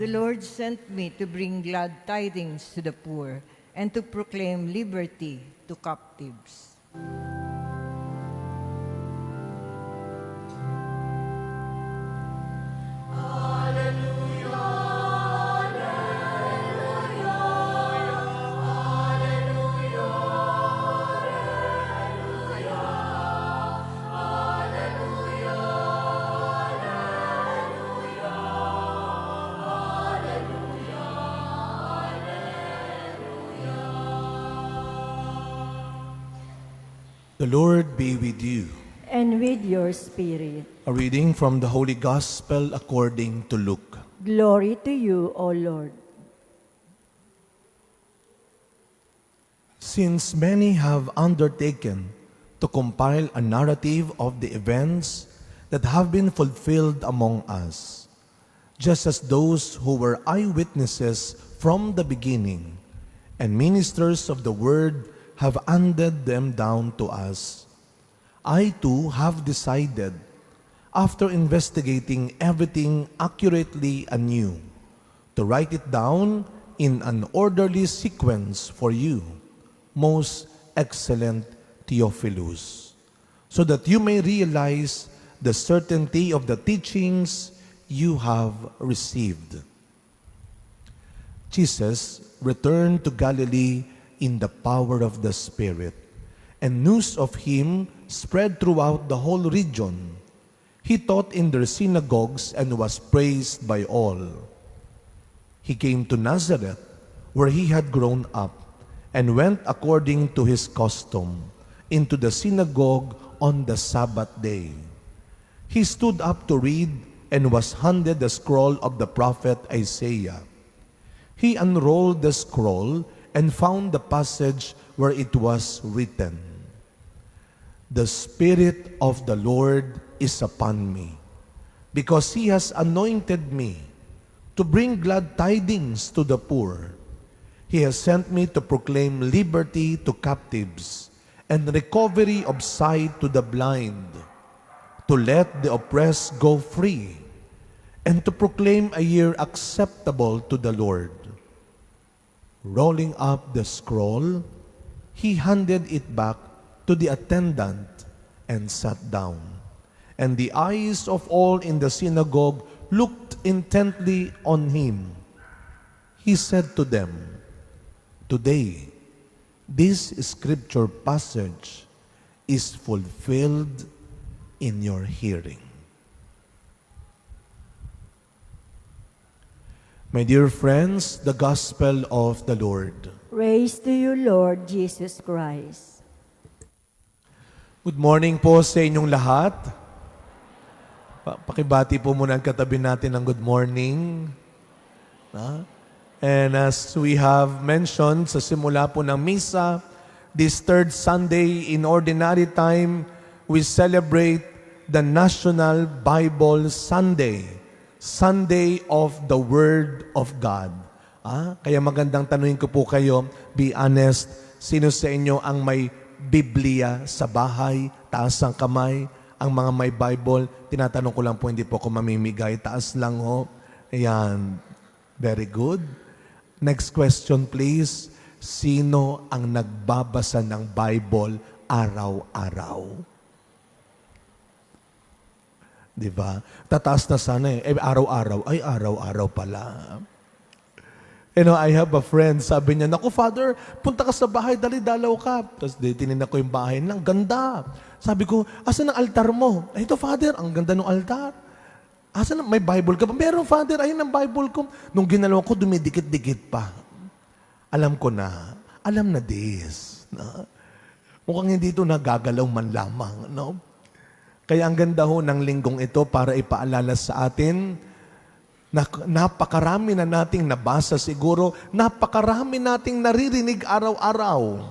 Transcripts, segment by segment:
The Lord sent me to bring glad tidings to the poor and to proclaim liberty to captives. The Lord be with you. And with your spirit. A reading from the Holy Gospel according to Luke. Glory to you, O Lord. Since many have undertaken to compile a narrative of the events that have been fulfilled among us, just as those who were eyewitnesses from the beginning and ministers of the word have handed them down to us, I too have decided, after investigating everything accurately anew, to write it down in an orderly sequence for you, most excellent Theophilus, so that you may realize the certainty of the teachings you have received. Jesus returned to Galilee in the power of the Spirit, and news of him spread throughout the whole region. He taught in their synagogues and was praised by all. He came to Nazareth, where he had grown up, and went according to his custom into the synagogue on the Sabbath day. He stood up to read and was handed the scroll of the prophet Isaiah. He unrolled the scroll and found the passage where it was written, "The Spirit of the Lord is upon me, because He has anointed me to bring glad tidings to the poor. He has sent me to proclaim liberty to captives and recovery of sight to the blind, to let the oppressed go free, and to proclaim a year acceptable to the Lord." Rolling up the scroll, he handed it back to the attendant and sat down. And the eyes of all in the synagogue looked intently on him. He said to them, "Today, this scripture passage is fulfilled in your hearing." My dear friends, the Gospel of the Lord. Praise to you, Lord Jesus Christ. Good morning po sa inyong lahat. Pakibati po muna ang katabi natin ng good morning. And as we have mentioned sa simula po ng misa, this third Sunday in Ordinary Time, we celebrate the National Bible Sunday. Sunday of the Word of God. Kaya magandang tanungin ko po kayo, be honest, sino sa inyo ang may Biblia sa bahay? Taas ang kamay. Ang mga may Bible, tinatanong ko lang po, hindi po ako mamimigay. Taas lang ho. Ayan. Very good. Next question please. Sino ang nagbabasa ng Bible araw-araw? Diba? Tataas na sana araw-araw. Ay, araw-araw pala. You know, I have a friend, sabi niya, "Naku, Father, punta ka sa bahay, dali-dalaw ka." Tapos tininan ko yung bahay, ang ganda. Sabi ko, "Asan ang altar mo?" "Ito, Father, ang ganda ng altar." "Asan, may Bible ka ba?" "Meron, Father, ayun ang Bible ko." Nung ginalaw ko, dumidikit-dikit pa. Alam ko na. Alam na this. No? Mukhang hindi ito nagagalaw man lamang. No? Kaya ang ganda ho ng linggong ito para ipaalala sa atin na napakarami na nating nabasa siguro, napakarami nating naririnig araw-araw.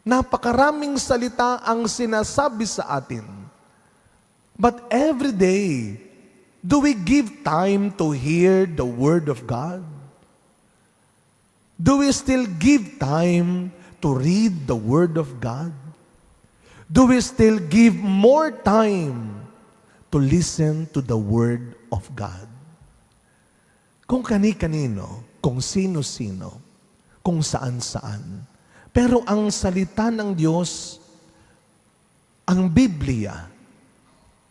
Napakaraming salita ang sinasabi sa atin. But every day, do we give time to hear the Word of God? Do we still give time to read the Word of God? Do we still give more time to listen to the Word of God? kung kani-kanino, kung sino-sino, kung saan-saan. Pero ang salita ng Diyos, ang Biblia,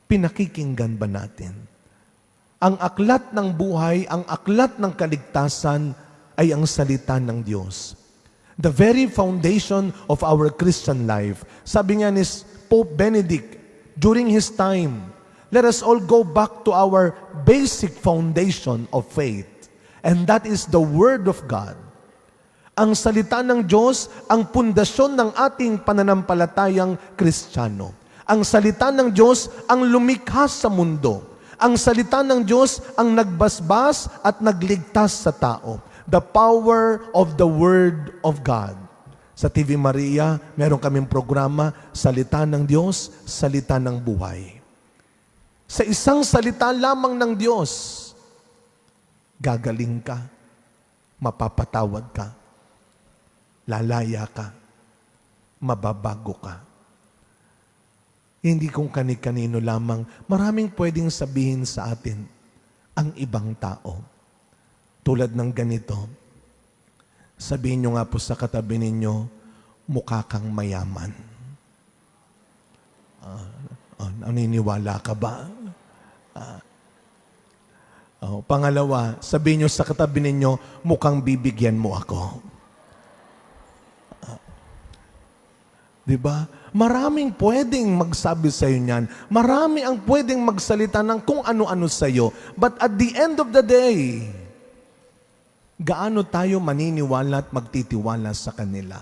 pinakikinggan ba natin? Ang aklat ng buhay, ang aklat ng kaligtasan ay ang salita ng Diyos. The very foundation of our Christian life. Sabi nga ni Pope Benedict, during his time, let us all go back to our basic foundation of faith. And that is the Word of God. Ang salita ng Diyos, ang pundasyon ng ating pananampalatayang Kristiyano. Ang salita ng Diyos, ang lumikha sa mundo. Ang salita ng Diyos, ang nagbasbas at nagligtas sa tao. The power of the Word of God. Sa TV Maria, meron kaming programa, Salita ng Diyos, Salita ng Buhay. Sa isang salita lamang ng Diyos, gagaling ka, mapapatawad ka, lalaya ka, mababago ka. Hindi kung kani-kanino lamang, maraming pwedeng sabihin sa atin ang ibang tao. Tulad ng ganito, sabihin nyo nga po sa katabi ninyo, mukha kang mayaman. Naniniwala ka ba? Pangalawa, sabihin nyo sa katabi ninyo, mukhang bibigyan mo ako. Diba? Maraming pwedeng magsabi sa iyo niyan. Marami ang pwedeng magsalita ng kung ano-ano sa iyo. But at the end of the day, gaano tayo maniniwala at magtitiwala sa kanila?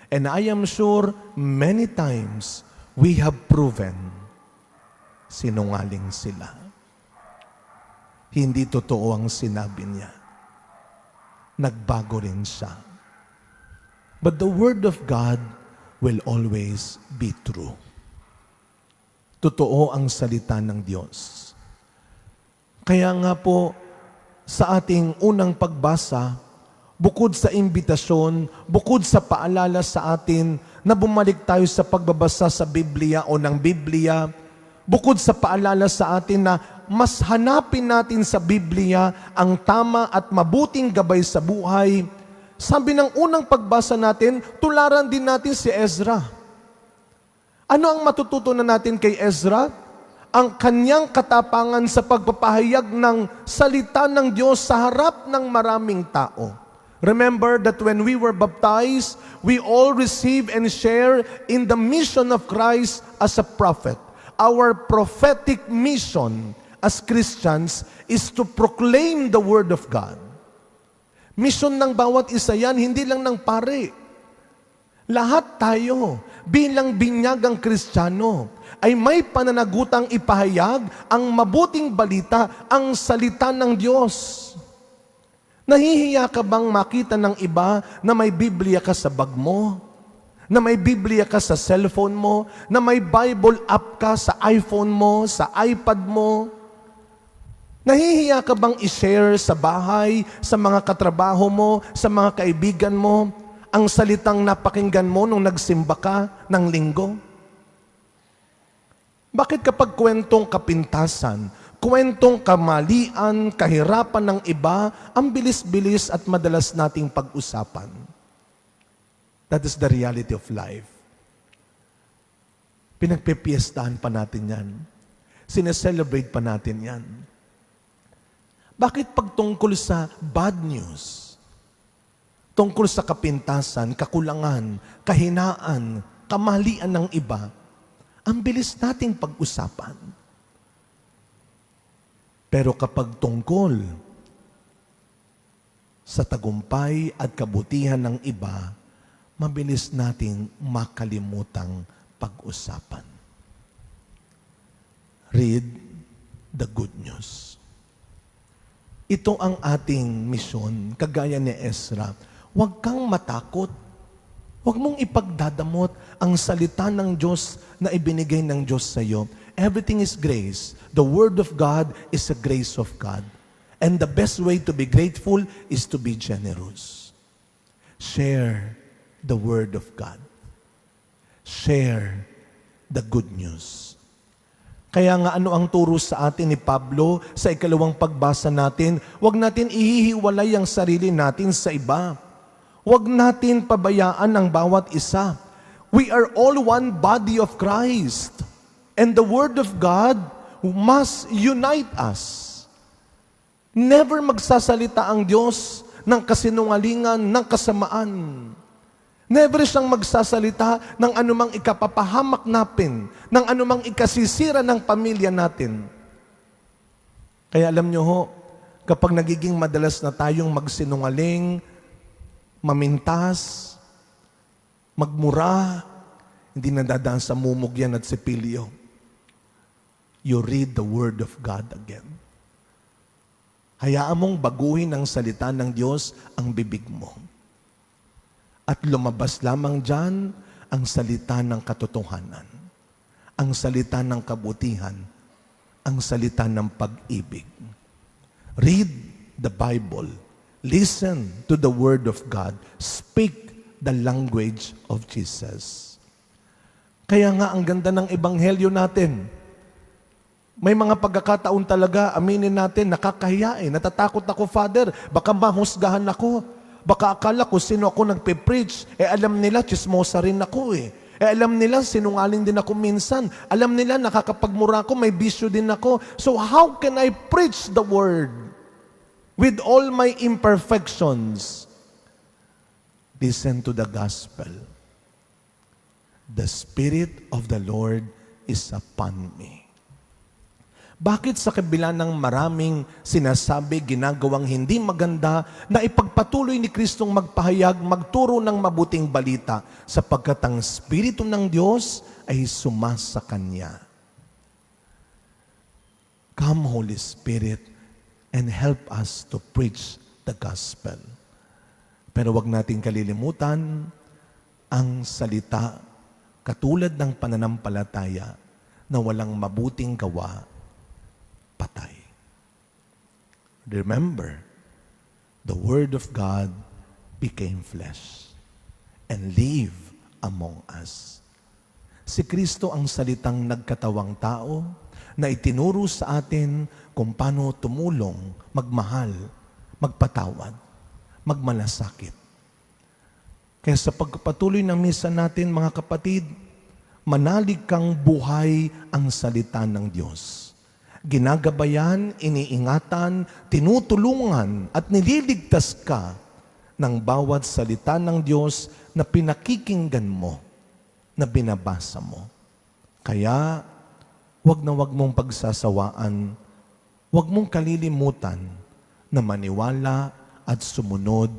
And I am sure many times we have proven sinungaling sila. Hindi totoo ang sinabi niya. Nagbago rin siya. But the Word of God will always be true. Totoo ang salita ng Diyos. Kaya nga po, sa ating unang pagbasa, bukod sa imbitasyon, bukod sa paalala sa atin na bumalik tayo sa pagbabasa sa Biblia o ng Biblia, bukod sa paalala sa atin na mas hanapin natin sa Biblia ang tama at mabuting gabay sa buhay, sabi ng unang pagbasa natin, tularan din natin si Ezra. Ano ang matututunan natin kay Ezra? Ang kanyang katapangan sa pagpapahayag ng salita ng Diyos sa harap ng maraming tao. Remember that when we were baptized, we all receive and share in the mission of Christ as a prophet. Our prophetic mission as Christians is to proclaim the Word of God. Mission ng bawat isa yan, hindi lang ng pare. Lahat tayo, bilang binyagang Kristiyano, ay may pananagutang ipahayag ang mabuting balita, ang salita ng Diyos. Nahihiya ka bang makita ng iba na may Biblia ka sa bag mo? Na may Biblia ka sa cellphone mo? Na may Bible app ka sa iPhone mo, sa iPad mo? Nahihiya ka bang i-share sa bahay, sa mga katrabaho mo, sa mga kaibigan mo, ang salitang napakinggan mo nung nagsimba ka ng linggo? Bakit kapag kwentong kapintasan, kwentong kamalian, kahirapan ng iba, ang bilis-bilis at madalas nating pag-usapan? That is the reality of life. Pinagpipiestahan pa natin yan. Sineselebrate pa natin yan. Bakit pag tungkol sa bad news, tungkol sa kapintasan, kakulangan, kahinaan, kamalian ng iba, ang bilis nating pag-usapan? Pero kapag tungkol sa tagumpay at kabutihan ng iba, mabilis nating makalimutang pag-usapan. Read the good news. Ito ang ating misyon, kagaya ni Ezra. Huwag kang matakot. Huwag mong ipagdadamot ang salita ng Diyos na ibinigay ng Diyos sa iyo. Everything is grace. The Word of God is a grace of God. And the best way to be grateful is to be generous. Share the Word of God. Share the good news. Kaya nga ano ang turo sa atin ni Pablo sa ikalawang pagbasa natin? Huwag natin ihihiwalay ang sarili natin sa iba. Huwag natin pabayaan ang bawat isa. We are all one body of Christ. And the Word of God must unite us. Never magsasalita ang Diyos ng kasinungalingan, ng kasamaan. Never siyang magsasalita ng anumang ikapapahamak natin, ng anumang ikasisira ng pamilya natin. Kaya alam nyo ho, kapag nagiging madalas na tayong magsinungaling, mamintas, magmura, hindi nadadaan sa mumog yan at sipilyo. You read the Word of God again. Hayaan mong baguhin ang salita ng Diyos ang bibig mo. At lumabas lamang dyan ang salita ng katotohanan, ang salita ng kabutihan, ang salita ng pag-ibig. Read the Bible. Listen to the Word of God. Speak the language of Jesus. Kaya nga ang ganda ng ebanghelyo natin. May mga pagkakataon talaga, aminin natin, nakakahiya eh. Natatakot ako, Father, baka mahusgahan ako. Baka akala ko sino ako nagpe-preach. Alam nila, chismosa rin ako eh. Alam nila, sinungaling din ako minsan. Alam nila, nakakapagmura ako, may bisyo din ako. So how can I preach the Word with all my imperfections? Listen to the gospel. The Spirit of the Lord is upon me. Bakit sa kabila ng maraming sinasabi, ginagawang hindi maganda, na ipagpatuloy ni Kristong magpahayag, magturo ng mabuting balita, sapagkat ang Espiritu ng Diyos ay sumasa Kanya. Come, Holy Spirit, and help us to preach the gospel. Pero wag nating kalilimutan ang salita, katulad ng pananampalataya, na walang mabuting gawa, patay. Remember, the Word of God became flesh and lived among us. Si Kristo ang salitang nagkatawang tao na itinuro sa atin kung paano tumulong, magmahal, magpatawad, magmalasakit. Kaya sa pagpatuloy ng misa natin, mga kapatid, manalig kang buhay ang salita ng Diyos. Ginagabayan, iniingatan, tinutulungan at nililigtas ka ng bawat salita ng Diyos na pinakikinggan mo, na binabasa mo. Kaya, wag mong pagsasawaan, wag mong kalilimutan na maniwala at sumunod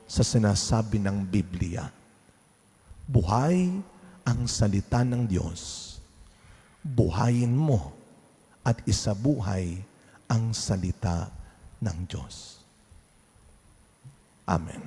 sa sinasabi ng Biblia. Buhay ang salita ng Diyos. Buhayin mo at isabuhay ang salita ng Diyos. Amen.